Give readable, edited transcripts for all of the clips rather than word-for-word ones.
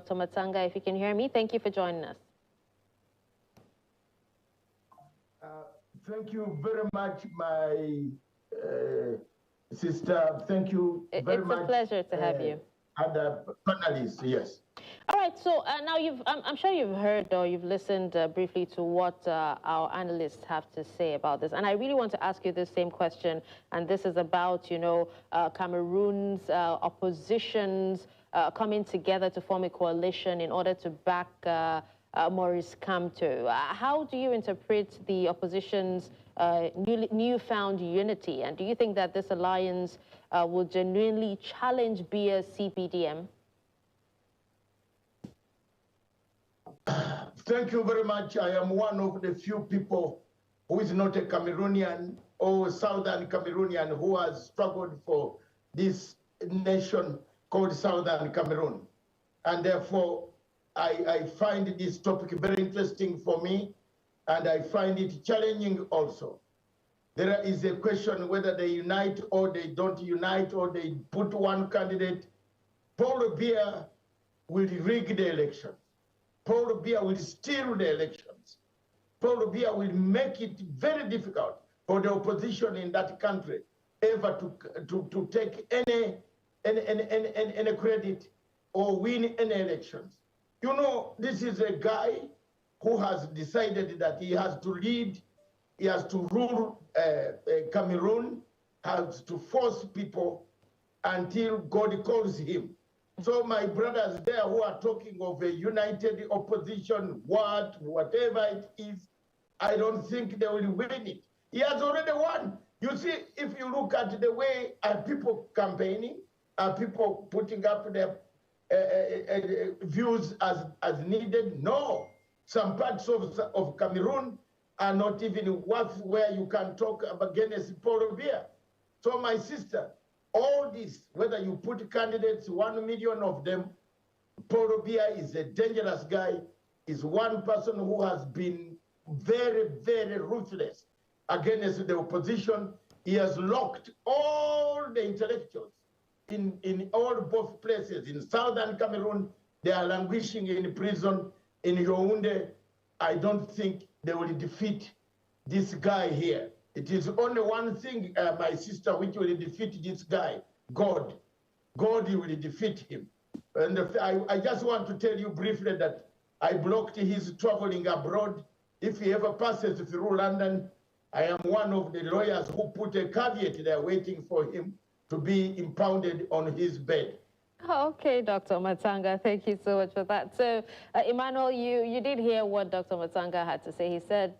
Dr. Matsanga, if you can hear me. Thank you for joining us. Thank you very much, my sister. Thank you very much. It's a pleasure to have you. Other panelists, yes. All right, so now I'm sure you've heard or you've listened briefly to what our analysts have to say about this. And I really want to ask you the same question. And this is about, Cameroon's oppositions coming together to form a coalition in order to back Maurice Kamto. How do you interpret the opposition's newfound unity? And do you think that this alliance will genuinely challenge Biya'S CPDM? Thank you very much. I am one of the few people who is not a Cameroonian or Southern Cameroonian who has struggled for this nation called Southern Cameroon. And therefore, I find this topic very interesting for me, and I find it challenging also. There is a question whether they unite or they don't unite or they put one candidate. Paul Biya will rig the elections. Paul Biya will steal the elections. Paul Biya will make it very difficult for the opposition in that country ever to take any credit or win any elections. You know, this is a guy who has decided that he has to lead, he has to rule Cameroon, has to force people until God calls him. So my brothers there who are talking of a united opposition, whatever it is, I don't think they will win it. He has already won. You see, if you look at the way are people campaigning, are people putting up their views as needed? No. Some parts of Cameroon are not even worth where you can talk against Paul Biya. So my sister, all this, whether you put candidates, 1 million of them, Paul Biya is a dangerous guy, is one person who has been very, very ruthless against the opposition. He has locked all the intellectuals in all both places. In Southern Cameroon, they are languishing in prison. In Yaoundé, I don't think they will defeat this guy here. It is only one thing, my sister, which will defeat this guy, God. God will defeat him. And I just want to tell you briefly that I blocked his traveling abroad. If he ever passes through London, I am one of the lawyers who put a caveat there waiting for him to be impounded on his bed. Okay, Dr. Matsanga, thank you so much for that. So, Emmanuel, you did hear what Dr. Matsanga had to say. He said,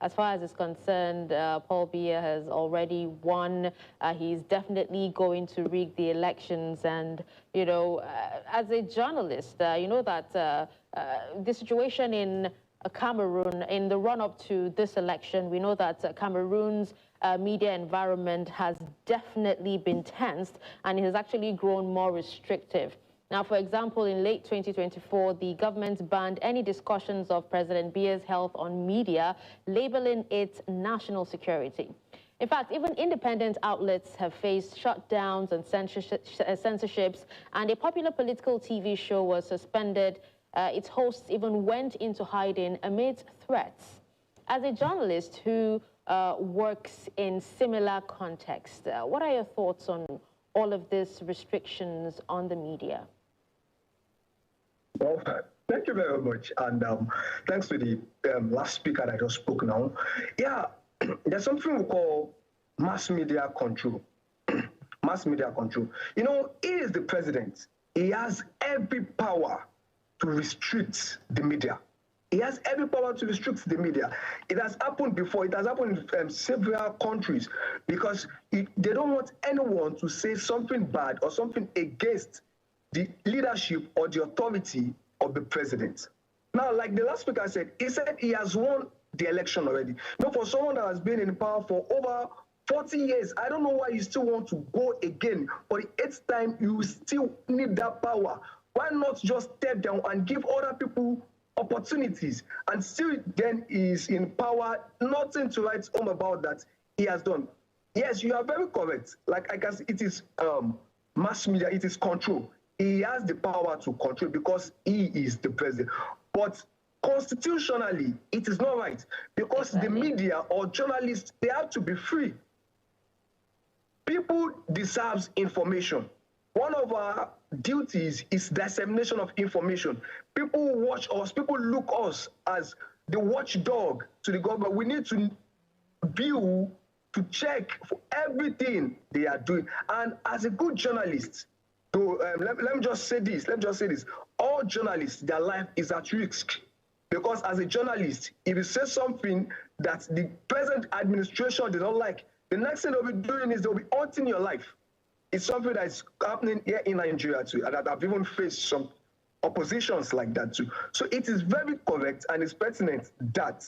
as far as is concerned, Paul Biya has already won. He's definitely going to rig the elections. And, as a journalist, you know that the situation in Cameroon, in the run-up to this election, we know that Cameroon's media environment has definitely been tensed, and it has actually grown more restrictive. Now, for example, in late 2024, the government banned any discussions of President Biya's health on media, labeling it national security. In fact, even independent outlets have faced shutdowns and censorships, and a popular political TV show was suspended. Its hosts even went into hiding amid threats. As a journalist who works in similar context, what are your thoughts on all of these restrictions on the media? Well, thank you very much. And thanks to the last speaker that just spoke now. Yeah, there's something we call mass media control. Mass media control. You know, he is the president. He has every power to restrict the media. He has every power to restrict the media. It has happened before. It has happened in several countries because they don't want anyone to say something bad or something against the leadership or the authority of the president. Now, like the last speaker said, he said he has won the election already. Now, for someone that has been in power for over 40 years, I don't know why you still want to go again. For the 8th time, you still need that power. Why not just step down and give other people opportunities? And still then is in power, nothing to write home about that he has done. Yes, you are very correct. Like I can see, it is mass media, it is control. he has the power to control because he is the president. But constitutionally, it is not right because the media or journalists, they have to be free. People deserve information. One of our duties is dissemination of information. People watch us, people look us as the watchdog to the government. We need to view, to check for everything they are doing. And as a good journalist, let me just say this, all journalists, their life is at risk. Because as a journalist, if you say something that the present administration does not like, the next thing they'll be doing is they'll be haunting your life. It's something that's happening here in Nigeria too, and I've even faced some oppositions like that too. So it is very correct and it's pertinent that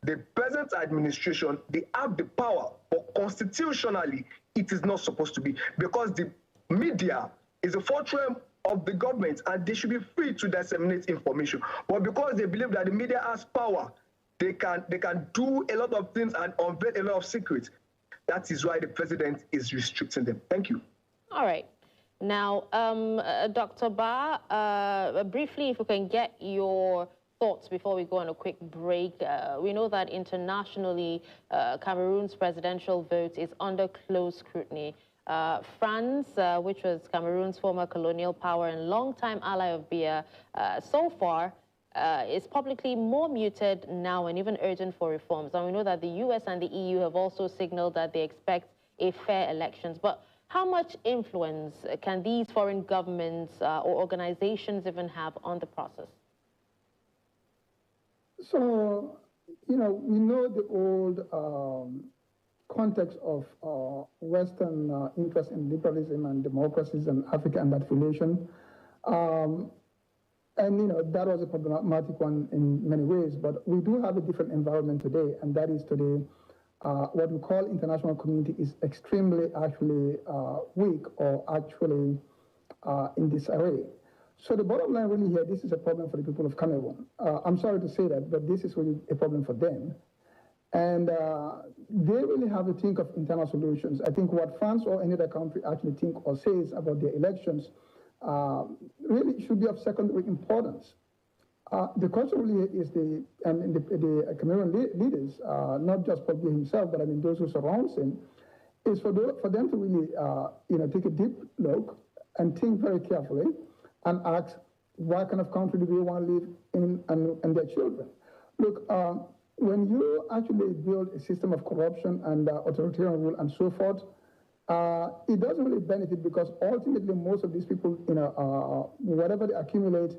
the present administration, they have the power, but constitutionally, it is not supposed to be, because the media is a fortress of the government and they should be free to disseminate information. But because they believe that the media has power, they can do a lot of things and unveil a lot of secrets. That is why the president is restricting them. Thank you. All right. Now, Dr. Ba, briefly, if we can get your thoughts before we go on a quick break. We know that internationally, Cameroon's presidential vote is under close scrutiny. France, which was Cameroon's former colonial power and longtime ally of Biya, so far is publicly more muted now and even urgent for reforms. And we know that the US and the EU have also signaled that they expect a fair elections. But how much influence can these foreign governments or organizations even have on the process? So, we know the old context of Western interest in liberalism and democracies in Africa and that relation. And, that was a problematic one in many ways, but we do have a different environment today, and that is today what we call international community is extremely actually weak or actually in disarray. So the bottom line really here, this is a problem for the people of Cameroon. I'm sorry to say that, but this is really a problem for them. And they really have to think of internal solutions. I think what France or any other country actually think or says about their elections really should be of secondary importance. The question really is the Cameroon leaders, not just Paul Biya himself, but I mean those who surround him, is for them to really take a deep look and think very carefully and ask what kind of country do they want to live in and their children. Look, when you actually build a system of corruption and authoritarian rule and so forth, it doesn't really benefit because ultimately most of these people, whatever they accumulate,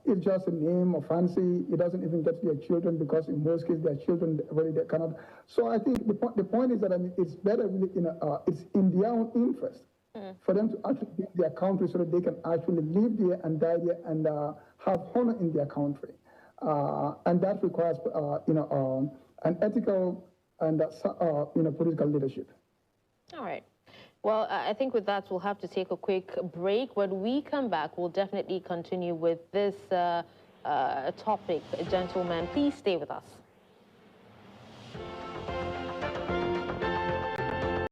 it's just a name or fancy. It doesn't even get to their children because in most cases their children really they cannot. So I think the point is that it's better really it's in their own interest for them to actually build their country so that they can actually live there and die there and have honor in their country. And that requires an ethical and political leadership. All right. Well, I think with that, we'll have to take a quick break. When we come back, we'll definitely continue with this topic. Gentlemen, please stay with us.